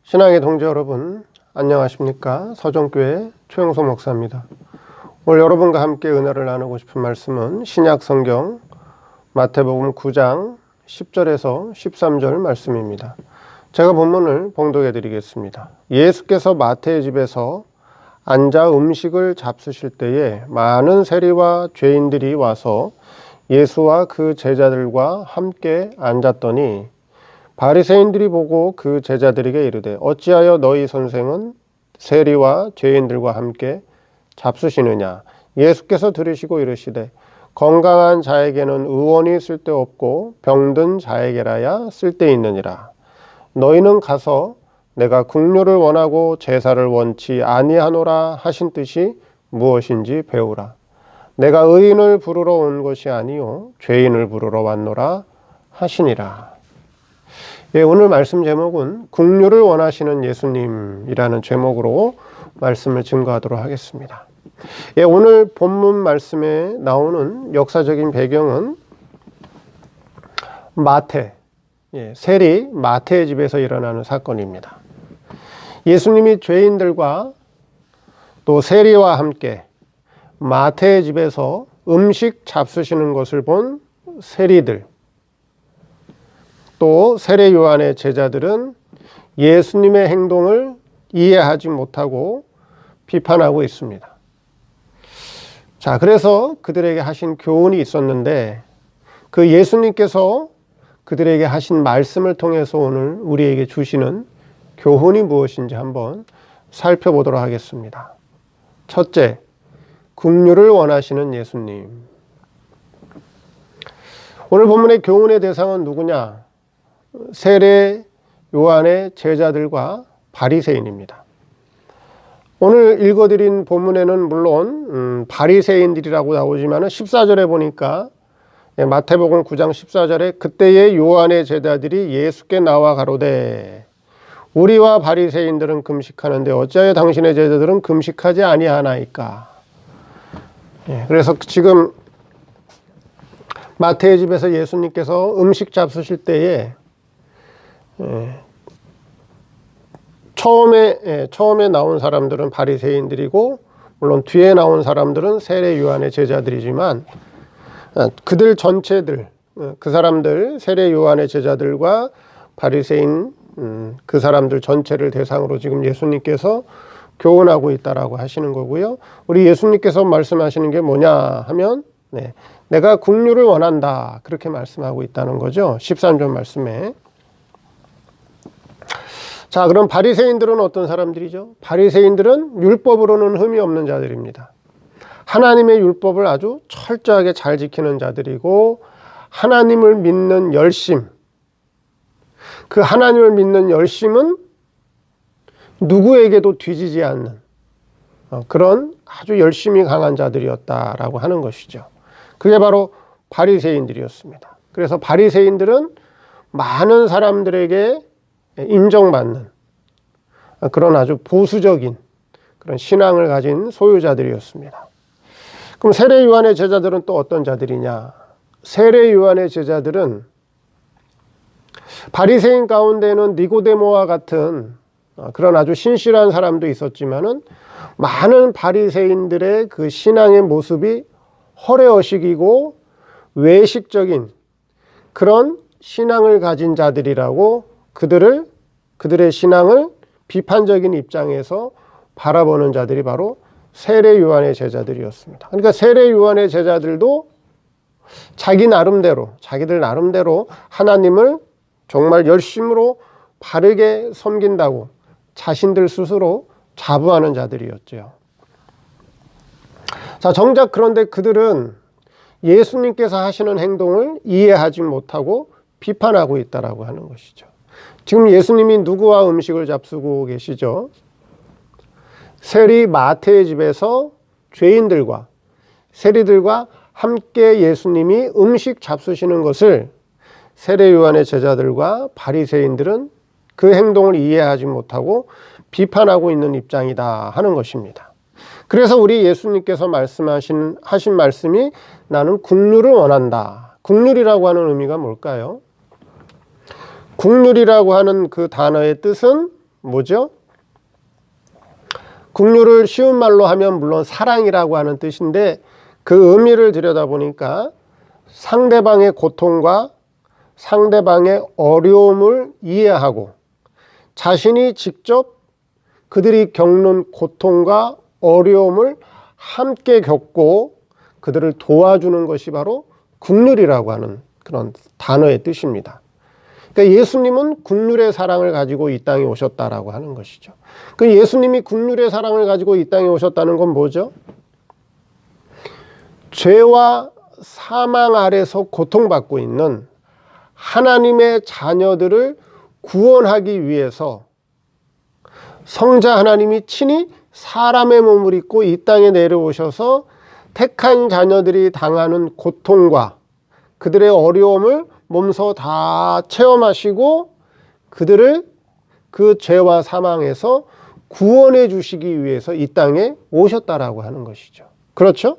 신앙의 동지 여러분, 안녕하십니까? 서정교회 최영소 목사입니다. 오늘 여러분과 함께 은혜를 나누고 싶은 말씀은 신약 성경 마태복음 9장 10절에서 13절 말씀입니다. 제가 본문을 봉독해 드리겠습니다. 예수께서 마태의 집에서 앉아 음식을 잡수실 때에 많은 세리와 죄인들이 와서 예수와 그 제자들과 함께 앉았더니 바리새인들이 보고 그 제자들에게 이르되 어찌하여 너희 선생은 세리와 죄인들과 함께 잡수시느냐. 예수께서 들으시고 이르시되 건강한 자에게는 의원이 쓸데없고 병든 자에게라야 쓸데있느니라. 너희는 가서 내가 긍휼을 원하고 제사를 원치 아니하노라 하신 뜻이 무엇인지 배우라. 내가 의인을 부르러 온 것이 아니요 죄인을 부르러 왔노라 하시니라. 예, 오늘 말씀 제목은 긍휼을 원하시는 예수님이라는 제목으로 말씀을 증거하도록 하겠습니다. 예, 오늘 본문 말씀에 나오는 역사적인 배경은 마태, 세리 마태의 집에서 일어나는 사건입니다. 예수님이 죄인들과 또 세리와 함께 마태의 집에서 음식 잡수시는 것을 본 세리들, 또 세례 요한의 제자들은 예수님의 행동을 이해하지 못하고 비판하고 있습니다. 자, 그래서 그들에게 하신 교훈이 있었는데 그 예수님께서 그들에게 하신 말씀을 통해서 오늘 우리에게 주시는 교훈이 무엇인지 한번 살펴보도록 하겠습니다. 첫째, 긍휼을 원하시는 예수님. 오늘 본문의 교훈의 대상은 누구냐? 세례 요한의 제자들과 바리새인입니다. 오늘 읽어드린 본문에는 물론 바리새인들이라고 나오지만 14절에 보니까 마태복음 9장 14절에 그때의 요한의 제자들이 예수께 나와 가로되 우리와 바리새인들은 금식하는데 어찌하여 당신의 제자들은 금식하지 아니하나이까. 그래서 지금 마태의 집에서 예수님께서 음식 잡수실 때에 처음에 나온 사람들은 바리새인들이고 물론 뒤에 나온 사람들은 세례 요한의 제자들이지만 그들 전체들, 그 사람들 세례 요한의 제자들과 바리새인 그 사람들 전체를 대상으로 지금 예수님께서 교훈하고 있다라고 하시는 거고요. 우리 예수님께서 말씀하시는 게 뭐냐 하면 내가 긍휼을 원한다 그렇게 말씀하고 있다는 거죠. 13절 말씀에. 자, 그럼 바리새인들은 어떤 사람들이죠? 바리새인들은 율법으로는 흠이 없는 자들입니다. 하나님의 율법을 아주 철저하게 잘 지키는 자들이고 하나님을 믿는 열심, 그 하나님을 믿는 열심은 누구에게도 뒤지지 않는 그런 아주 열심이 강한 자들이었다라고 하는 것이죠. 그게 바로 바리새인들이었습니다. 그래서 바리새인들은 많은 사람들에게 인정받는 그런 아주 보수적인 그런 신앙을 가진 소유자들이었습니다. 그럼 세례 요한의 제자들은 또 어떤 자들이냐? 세례 요한의 제자들은 바리새인 가운데는 니고데모와 같은 그런 아주 신실한 사람도 있었지만은 많은 바리새인들의 그 신앙의 모습이 허례허식이고 외식적인 그런 신앙을 가진 자들이라고 그들의 신앙을 비판적인 입장에서 바라보는 자들이 바로 세례 요한의 제자들이었습니다. 그러니까 세례 요한의 제자들도 자기들 나름대로 하나님을 정말 열심으로 바르게 섬긴다고 자신들 스스로 자부하는 자들이었죠. 자, 정작 그런데 그들은 예수님께서 하시는 행동을 이해하지 못하고 비판하고 있다라고 하는 것이죠. 지금 예수님이 누구와 음식을 잡수고 계시죠? 세리 마태의 집에서 죄인들과 세리들과 함께 예수님이 음식 잡수시는 것을 세례 요한의 제자들과 바리새인들은 그 행동을 이해하지 못하고 비판하고 있는 입장이다 하는 것입니다. 그래서 우리 예수님께서 하신 말씀이 나는 긍휼을 원한다. 긍휼이라고 하는 의미가 뭘까요? 긍휼이라고 하는 그 단어의 뜻은 뭐죠? 긍휼을 쉬운 말로 하면 물론 사랑이라고 하는 뜻인데 그 의미를 들여다보니까 상대방의 고통과 상대방의 어려움을 이해하고 자신이 직접 그들이 겪는 고통과 어려움을 함께 겪고 그들을 도와주는 것이 바로 긍휼이라고 하는 그런 단어의 뜻입니다. 그러니까 예수님은 긍휼의 사랑을 가지고 이 땅에 오셨다라고 하는 것이죠. 그 예수님이 긍휼의 사랑을 가지고 이 땅에 오셨다는 건 뭐죠? 죄와 사망 아래서 고통받고 있는 하나님의 자녀들을 구원하기 위해서 성자 하나님이 친히 사람의 몸을 입고 이 땅에 내려오셔서 택한 자녀들이 당하는 고통과 그들의 어려움을 몸소 다 체험하시고 그들을 그 죄와 사망에서 구원해 주시기 위해서 이 땅에 오셨다라고 하는 것이죠. 그렇죠?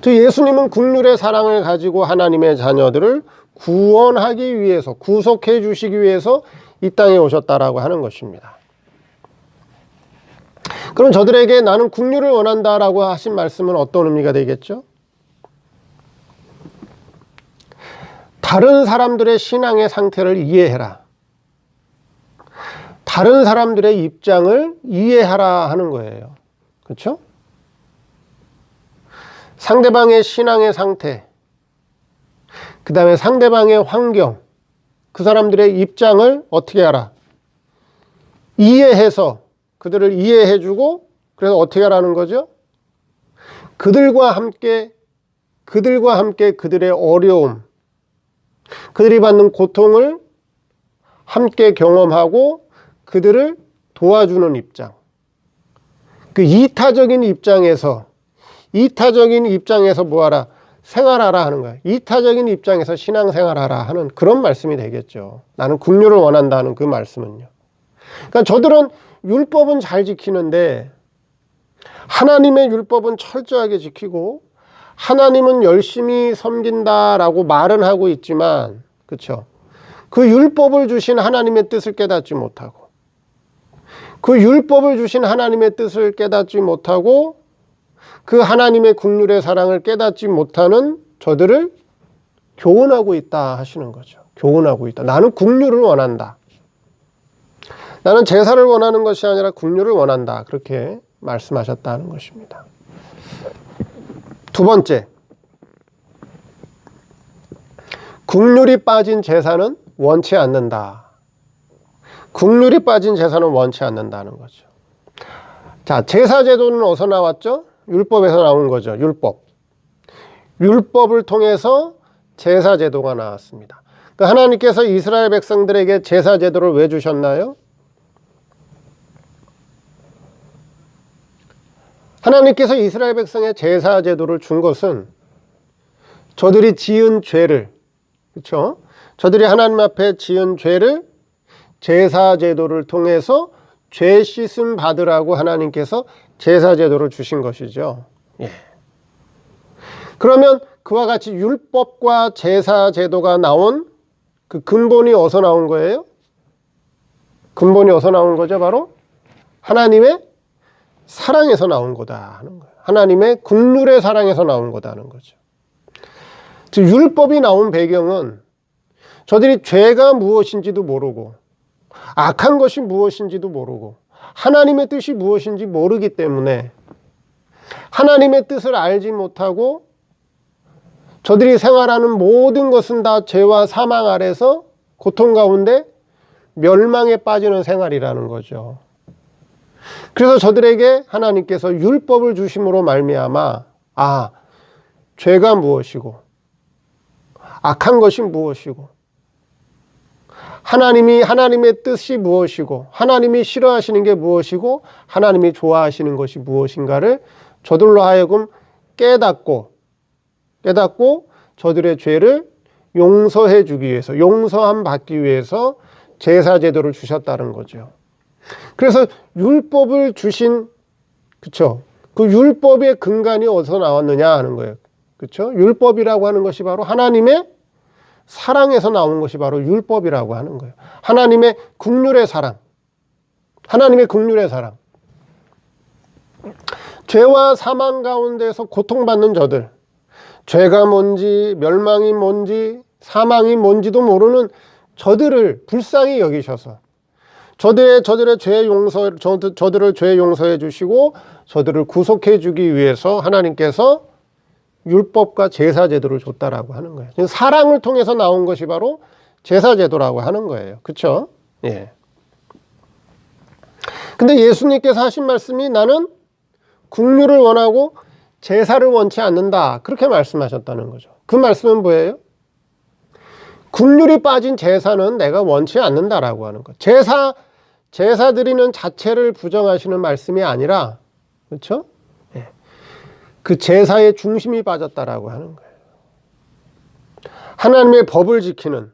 예수님은 긍휼의 사랑을 가지고 하나님의 자녀들을 구원하기 위해서, 구속해 주시기 위해서 이 땅에 오셨다라고 하는 것입니다. 그럼 저들에게 나는 긍휼을 원한다라고 하신 말씀은 어떤 의미가 되겠죠? 다른 사람들의 신앙의 상태를 이해해라. 다른 사람들의 입장을 이해하라 하는 거예요. 그렇죠? 상대방의 신앙의 상태, 그 다음에 상대방의 환경, 그 사람들의 입장을 어떻게 하라? 이해해서 그들을 이해해주고 그래서 어떻게 하라는 거죠? 그들과 함께 그들의 어려움, 그들이 받는 고통을 함께 경험하고 그들을 도와주는 입장. 그 이타적인 입장에서 뭐하라? 생활하라 하는 거예요. 이타적인 입장에서 신앙생활하라 하는 그런 말씀이 되겠죠. 나는 긍휼을 원한다는 그 말씀은요. 그러니까 저들은 율법은 잘 지키는데 하나님의 율법은 철저하게 지키고 하나님은 열심히 섬긴다라고 말은 하고 있지만, 그렇죠? 그 율법을 주신 하나님의 뜻을 깨닫지 못하고 그 율법을 주신 하나님의 뜻을 깨닫지 못하고 그 하나님의 긍휼의 사랑을 깨닫지 못하는 저들을 교훈하고 있다 하시는 거죠. 교훈하고 있다. 나는 긍휼을 원한다. 나는 제사를 원하는 것이 아니라 긍휼을 원한다. 그렇게 말씀하셨다는 것입니다. 두 번째, 긍휼이 빠진 제사는 원치 않는다. 긍휼이 빠진 제사는 원치 않는다는 거죠. 자, 제사 제도는 어디서 나왔죠? 율법에서 나온 거죠. 율법을 통해서 제사 제도가 나왔습니다. 그러니까 하나님께서 이스라엘 백성들에게 제사 제도를 왜 주셨나요? 하나님께서 이스라엘 백성의 제사 제도를 준 것은 저들이 지은 죄를, 그렇죠? 저들이 하나님 앞에 지은 죄를 제사 제도를 통해서 죄 씻음 받으라고 하나님께서 제사 제도를 주신 것이죠. 예. 그러면 그와 같이 율법과 제사 제도가 나온 그 근본이 어디서 나온 거예요? 근본이 어디서 나온 거죠? 바로 하나님의 사랑에서 나온 거다 하는 거예요. 하나님의 긍휼의 사랑에서 나온 거다 하는 거죠. 즉 율법이 나온 배경은 저들이 죄가 무엇인지도 모르고 악한 것이 무엇인지도 모르고 하나님의 뜻이 무엇인지 모르기 때문에 하나님의 뜻을 알지 못하고 저들이 생활하는 모든 것은 다 죄와 사망 아래서 고통 가운데 멸망에 빠지는 생활이라는 거죠. 그래서 저들에게 하나님께서 율법을 주심으로 말미암아 죄가 무엇이고 악한 것이 무엇이고 하나님의 뜻이 무엇이고 하나님이 싫어하시는 게 무엇이고 하나님이 좋아하시는 것이 무엇인가를 저들로 하여금 깨닫고 저들의 죄를 용서해 주기 위해서, 용서함 받기 위해서 제사 제도를 주셨다는 거죠. 그래서 율법을 주신, 그쵸? 그 율법의 근간이 어디서 나왔느냐 하는 거예요. 그쵸? 율법이라고 하는 것이 바로 하나님의 사랑에서 나온 것이 바로 율법이라고 하는 거예요. 하나님의 긍휼의 사랑. 하나님의 긍휼의 사랑. 죄와 사망 가운데서 고통받는 저들, 죄가 뭔지 멸망이 뭔지 사망이 뭔지도 모르는 저들을 불쌍히 여기셔서 저들의 저들을 죄 용서해 주시고 저들을 구속해 주기 위해서 하나님께서 율법과 제사제도를 줬다라고 하는 거예요. 사랑을 통해서 나온 것이 바로 제사제도라고 하는 거예요. 그렇죠? 예. 근데 예수님께서 하신 말씀이 나는 긍휼을 원하고 제사를 원치 않는다. 그렇게 말씀하셨다는 거죠. 그 말씀은 뭐예요? 긍휼이 빠진 제사는 내가 원치 않는다라고 하는 것. 제사 드리는 자체를 부정하시는 말씀이 아니라, 그렇죠? 예. 그 제사의 중심이 빠졌다라고 하는 거예요. 하나님의 법을 지키는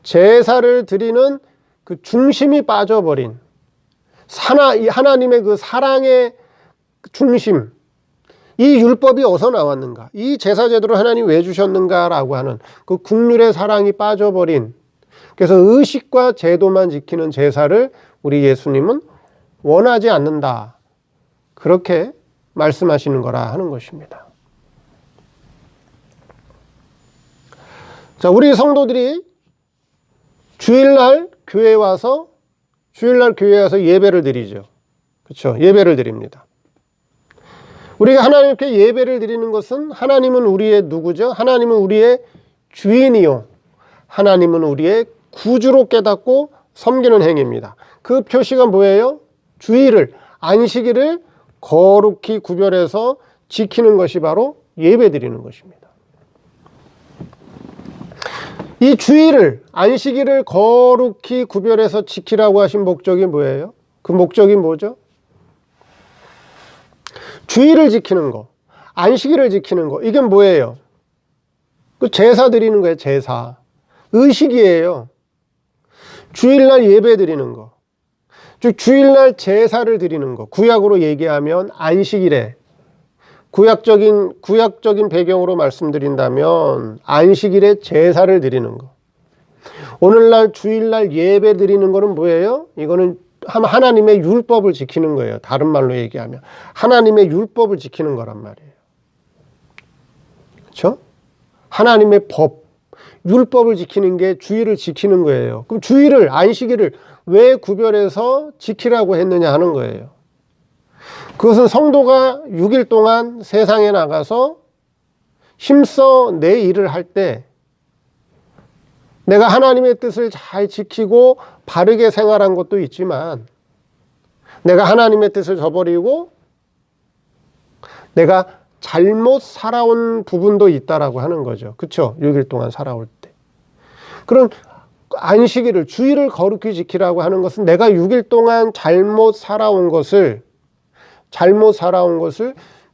제사를 드리는 그 중심이 빠져버린 하나님의 그 사랑의 중심, 이 율법이 어디서 나왔는가? 이 제사제도를 하나님 왜 주셨는가라고 하는 그 긍휼의 사랑이 빠져버린, 그래서 의식과 제도만 지키는 제사를 우리 예수님은 원하지 않는다. 그렇게 말씀하시는 거라 하는 것입니다. 자, 우리 성도들이 주일날 교회에 와서 예배를 드리죠. 그렇죠? 예배를 드립니다. 우리가 하나님께 예배를 드리는 것은 하나님은 우리의 누구죠? 하나님은 우리의 주인이요. 하나님은 우리의 구주로 깨닫고 섬기는 행위입니다. 그 표시가 뭐예요? 주일을, 안식일을 거룩히 구별해서 지키는 것이 바로 예배 드리는 것입니다. 이 주일을, 안식일을 거룩히 구별해서 지키라고 하신 목적이 뭐예요? 그 목적이 뭐죠? 주일을 지키는 거, 안식일을 지키는 거, 이게 뭐예요? 그 제사 드리는 거예요, 제사. 의식이에요. 주일날 예배 드리는 거, 즉 주일날 제사를 드리는 거. 구약으로 얘기하면 안식일에, 구약적인 배경으로 말씀드린다면 안식일에 제사를 드리는 거. 오늘날 주일날 예배 드리는 거는 뭐예요? 이거는 하나님의 율법을 지키는 거예요. 다른 말로 얘기하면 하나님의 율법을 지키는 거란 말이에요. 그렇죠? 하나님의 법, 율법을 지키는 게 주일을 지키는 거예요. 그럼 주일을, 안식일을 왜 구별해서 지키라고 했느냐 하는 거예요. 그것은 성도가 6일 동안 세상에 나가서 힘써 내 일을 할 때 내가 하나님의 뜻을 잘 지키고 바르게 생활한 것도 있지만 내가 하나님의 뜻을 저버리고 내가 잘못 살아온 부분도 있다라고 하는 거죠. 그렇죠? 6일 동안 살아올 때. 그럼 안식일을, 주일을 거룩히 지키라고 하는 것은 내가 6일 동안 잘못 살아온 것을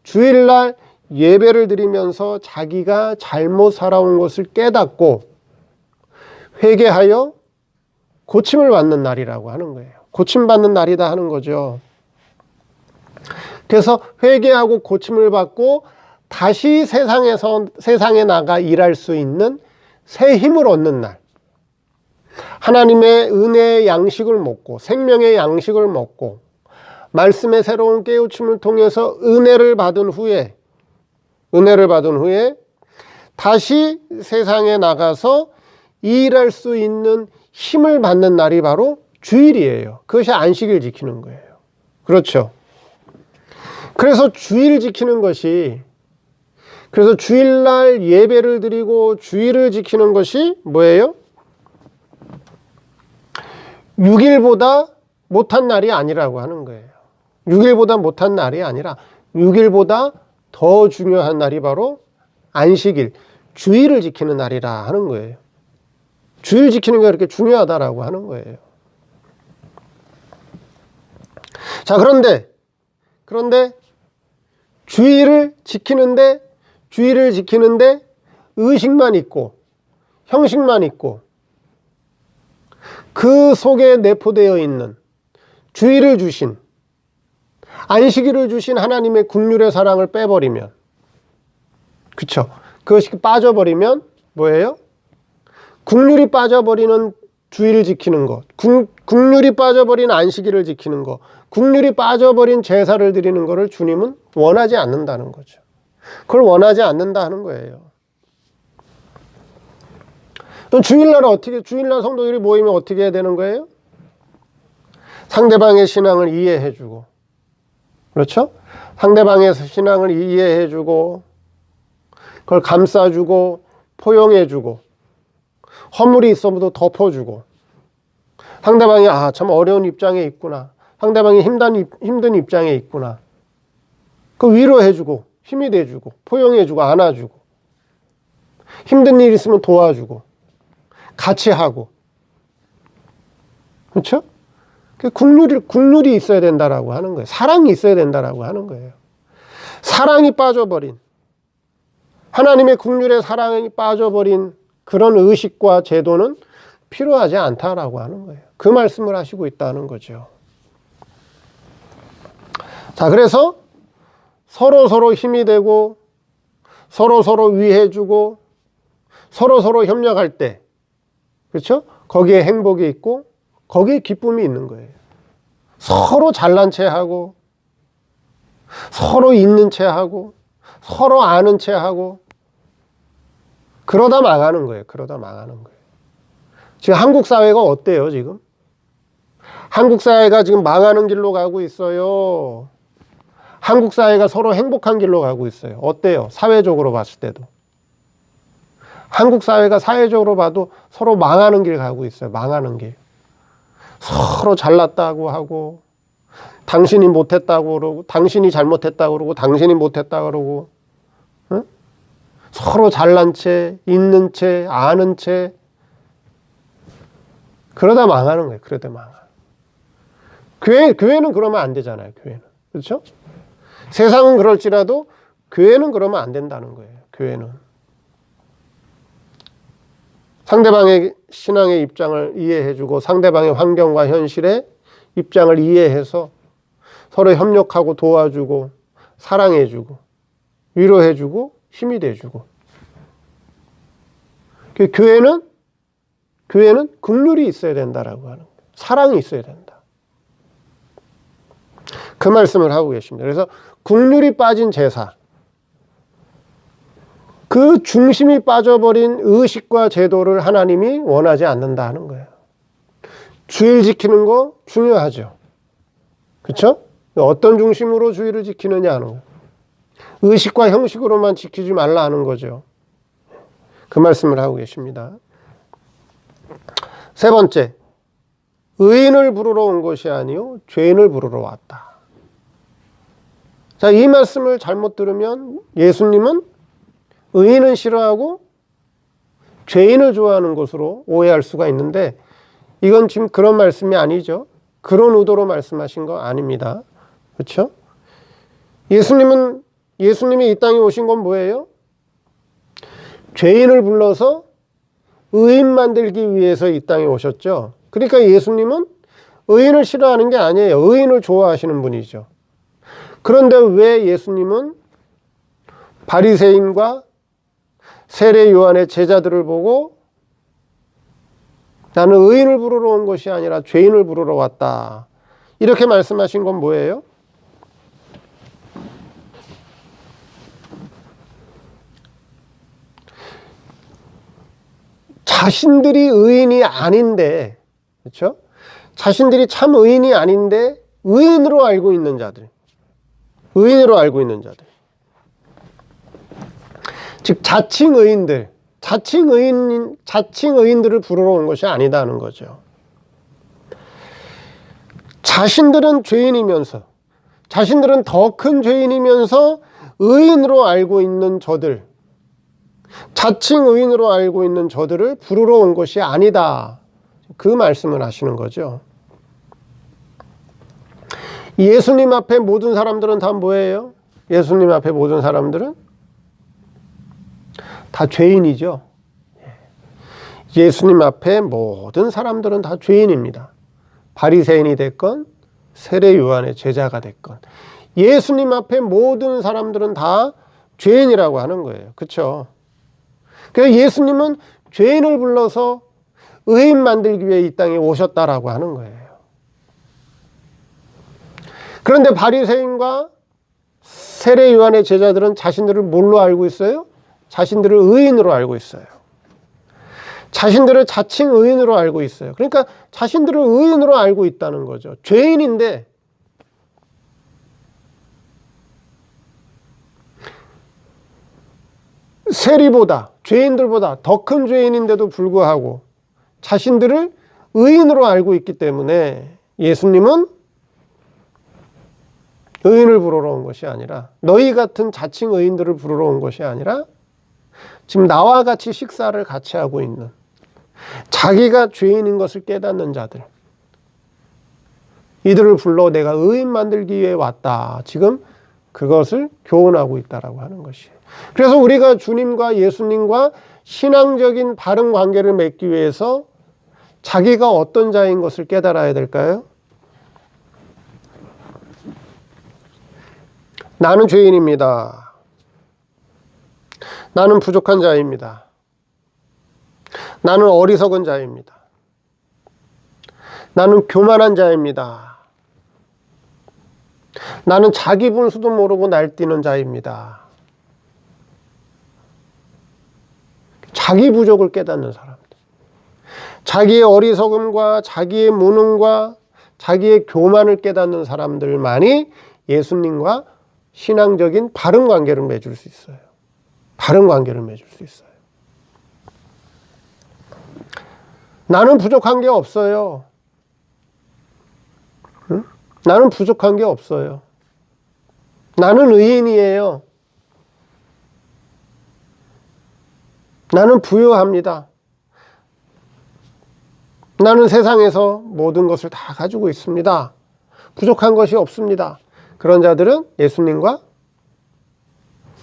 주일날 예배를 드리면서 자기가 잘못 살아온 것을 깨닫고 회개하여 고침을 받는 날이라고 하는 거예요. 고침받는 날이다 하는 거죠. 그래서 회개하고 고침을 받고 다시 세상에 나가 일할 수 있는 새 힘을 얻는 날. 하나님의 은혜의 양식을 먹고 생명의 양식을 먹고 말씀의 새로운 깨우침을 통해서 은혜를 받은 후에 다시 세상에 나가서 일할 수 있는 힘을 받는 날이 바로 주일이에요. 그것이 안식일 지키는 거예요. 그렇죠? 그래서 주일날 예배를 드리고 주일을 지키는 것이 뭐예요? 6일보다 못한 날이 아니라고 하는 거예요. 6일보다 못한 날이 아니라 6일보다 더 중요한 날이 바로 안식일, 주일을 지키는 날이라 하는 거예요. 주일 지키는 게 그렇게 중요하다라고 하는 거예요. 자, 그런데 주일을 지키는데 의식만 있고 형식만 있고 그 속에 내포되어 있는 주일을 주신, 안식일을 주신 하나님의 긍휼의 사랑을 빼버리면, 그쵸? 그것이 빠져버리면 뭐예요? 국률이 빠져버리는 주의를 지키는 것, 국률이 빠져버린 안식일을 지키는 것, 국률이 빠져버린 제사를 드리는 것을 주님은 원하지 않는다는 거죠. 그걸 원하지 않는다 하는 거예요. 그럼 주일날 성도들이 모이면 어떻게 해야 되는 거예요? 상대방의 신앙을 이해해주고, 그렇죠? 상대방의 신앙을 이해해주고, 그걸 감싸주고, 포용해주고, 허물이 있어도 덮어주고, 상대방이 참 어려운 입장에 있구나, 상대방이 힘든 입장에 있구나, 그 위로해주고, 힘이 돼주고, 포용해주고, 안아주고, 힘든 일 있으면 도와주고, 같이 하고, 그렇죠? 국률이 있어야 된다라고 하는 거예요. 사랑이 있어야 된다라고 하는 거예요. 사랑이 빠져버린, 하나님의 국률에 사랑이 빠져버린 그런 의식과 제도는 필요하지 않다라고 하는 거예요. 그 말씀을 하시고 있다는 거죠. 자, 그래서 서로 힘이 되고, 서로 위해주고, 서로 협력할 때, 그렇죠? 거기에 행복이 있고, 거기에 기쁨이 있는 거예요. 서로 잘난 체 하고, 서로 있는 체 하고, 서로 아는 체 하고, 그러다 망하는 거예요. 지금 한국 사회가 어때요, 지금? 한국 사회가 지금 망하는 길로 가고 있어요. 한국 사회가 서로 행복한 길로 가고 있어요. 어때요? 사회적으로 봤을 때도. 한국 사회가 사회적으로 봐도 서로 망하는 길 가고 있어요. 망하는 길. 서로 잘났다고 하고, 당신이 못했다고 그러고, 당신이 잘못했다고 그러고, 당신이 못했다고 그러고, 응? 서로 잘난 채, 있는 채, 아는 채, 그러다 망하는 거예요. 그러다 망하. 교회는 그러면 안 되잖아요. 교회는. 그렇죠? 세상은 그럴지라도 교회는 그러면 안 된다는 거예요. 교회는. 상대방의 신앙의 입장을 이해해주고 상대방의 환경과 현실의 입장을 이해해서 서로 협력하고 도와주고 사랑해주고 위로해주고 힘이 돼주고. 교회는 국률이 있어야 된다라고 하는 거예요. 사랑이 있어야 된다. 그 말씀을 하고 계십니다. 그래서 국률이 빠진 제사, 그 중심이 빠져버린 의식과 제도를 하나님이 원하지 않는다 하는 거예요. 주일 지키는 거 중요하죠. 그렇죠? 어떤 중심으로 주일을 지키느냐 하는 거예요. 의식과 형식으로만 지키지 말라 하는 거죠. 그 말씀을 하고 계십니다. 세 번째, 의인을 부르러 온 것이 아니요 죄인을 부르러 왔다. 자, 이 말씀을 잘못 들으면 예수님은 의인은 싫어하고 죄인을 좋아하는 것으로 오해할 수가 있는데, 이건 지금 그런 말씀이 아니죠. 그런 의도로 말씀하신 거 아닙니다. 그렇죠? 예수님이 이 땅에 오신 건 뭐예요? 죄인을 불러서 의인 만들기 위해서 이 땅에 오셨죠. 그러니까 예수님은 의인을 싫어하는 게 아니에요. 의인을 좋아하시는 분이죠. 그런데 왜 예수님은 바리새인과 세례 요한의 제자들을 보고 나는 의인을 부르러 온 것이 아니라 죄인을 부르러 왔다, 이렇게 말씀하신 건 뭐예요? 자신들이 의인이 아닌데, 그렇죠? 자신들이 참 의인이 아닌데 의인으로 알고 있는 자들, 즉 자칭 의인들을 부르러 온 것이 아니다는 거죠. 자신들은 죄인이면서, 자신들은 더 큰 죄인이면서 의인으로 알고 있는 저들, 자칭 의인으로 알고 있는 저들을 부르러 온 것이 아니다, 그 말씀을 하시는 거죠. 예수님 앞에 모든 사람들은 다 뭐예요? 예수님 앞에 모든 사람들은 다 죄인이죠. 예수님 앞에 모든 사람들은 다 죄인입니다. 바리새인이 됐건 세례 요한의 제자가 됐건 예수님 앞에 모든 사람들은 다 죄인이라고 하는 거예요. 그렇죠? 그래서 예수님은 죄인을 불러서 의인 만들기 위해 이 땅에 오셨다라고 하는 거예요. 그런데 바리새인과 세례 요한의 제자들은 자신들을 뭘로 알고 있어요? 자신들을 의인으로 알고 있어요. 자신들을 자칭 의인으로 알고 있어요. 그러니까 자신들을 의인으로 알고 있다는 거죠. 죄인인데 세리보다, 죄인들보다 더 큰 죄인인데도 불구하고 자신들을 의인으로 알고 있기 때문에 예수님은 의인을 부르러 온 것이 아니라, 너희 같은 자칭 의인들을 부르러 온 것이 아니라 지금 나와 같이 식사를 같이 하고 있는, 자기가 죄인인 것을 깨닫는 자들, 이들을 불러 내가 의인 만들기 위해 왔다. 지금 그것을 교훈하고 있다라고 하는 것이에요. 그래서 우리가 주님과 예수님과 신앙적인 바른 관계를 맺기 위해서 자기가 어떤 자인 것을 깨달아야 될까요? 나는 죄인입니다. 나는 부족한 자입니다. 나는 어리석은 자입니다. 나는 교만한 자입니다. 나는 자기 분수도 모르고 날뛰는 자입니다. 자기 부족을 깨닫는 사람들, 자기의 어리석음과 자기의 무능과 자기의 교만을 깨닫는 사람들만이 예수님과 신앙적인 바른 관계를 맺을 수 있어요. 바른 관계를 맺을 수 있어요. 나는 부족한 게 없어요. 응? 나는 부족한 게 없어요. 나는 의인이에요. 나는 부유합니다. 나는 세상에서 모든 것을 다 가지고 있습니다. 부족한 것이 없습니다. 그런 자들은 예수님과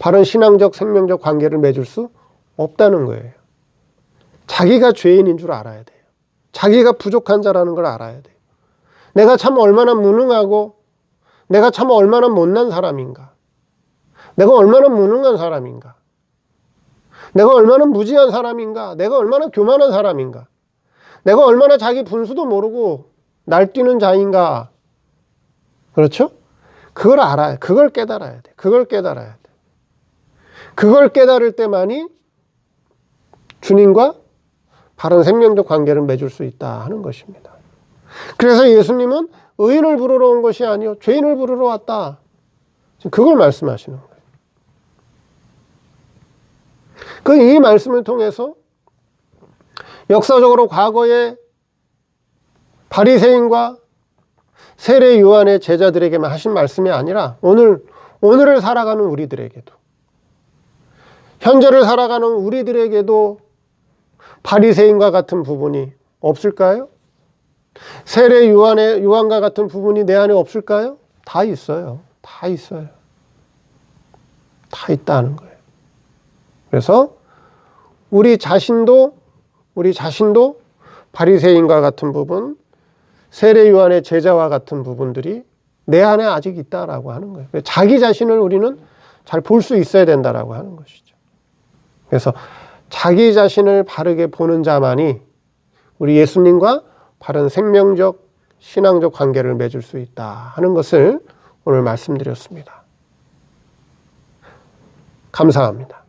바른 신앙적 생명적 관계를 맺을 수 없다는 거예요. 자기가 죄인인 줄 알아야 돼요. 자기가 부족한 자라는 걸 알아야 돼요. 내가 참 얼마나 무능하고 내가 참 얼마나 못난 사람인가. 내가 얼마나 무능한 사람인가. 내가 얼마나 무지한 사람인가. 내가 얼마나 교만한 사람인가. 내가 얼마나 자기 분수도 모르고 날뛰는 자인가. 그렇죠? 그걸 알아야, 그걸 깨달아야 돼. 그걸 깨달아야 돼. 그걸 깨달을 때만이 주님과 바른 생명적 관계를 맺을 수 있다 하는 것입니다. 그래서 예수님은 의인을 부르러 온 것이 아니요 죄인을 부르러 왔다. 그걸 말씀하시는 거예요. 이 말씀을 통해서 역사적으로 과거에 바리새인과 세례 요한의 제자들에게만 하신 말씀이 아니라 오늘을 살아가는 우리들에게도, 현재를 살아가는 우리들에게도 바리새인과 같은 부분이 없을까요? 세례 요한과 같은 부분이 내 안에 없을까요? 다 있어요. 다 있어요. 다 있다는 거예요. 그래서 우리 자신도 바리새인과 같은 부분, 세례 요한의 제자와 같은 부분들이 내 안에 아직 있다라고 하는 거예요. 자기 자신을 우리는 잘 볼 수 있어야 된다라고 하는 것이죠. 그래서 자기 자신을 바르게 보는 자만이 우리 예수님과 바른 생명적, 신앙적 관계를 맺을 수 있다 하는 것을 오늘 말씀드렸습니다. 감사합니다.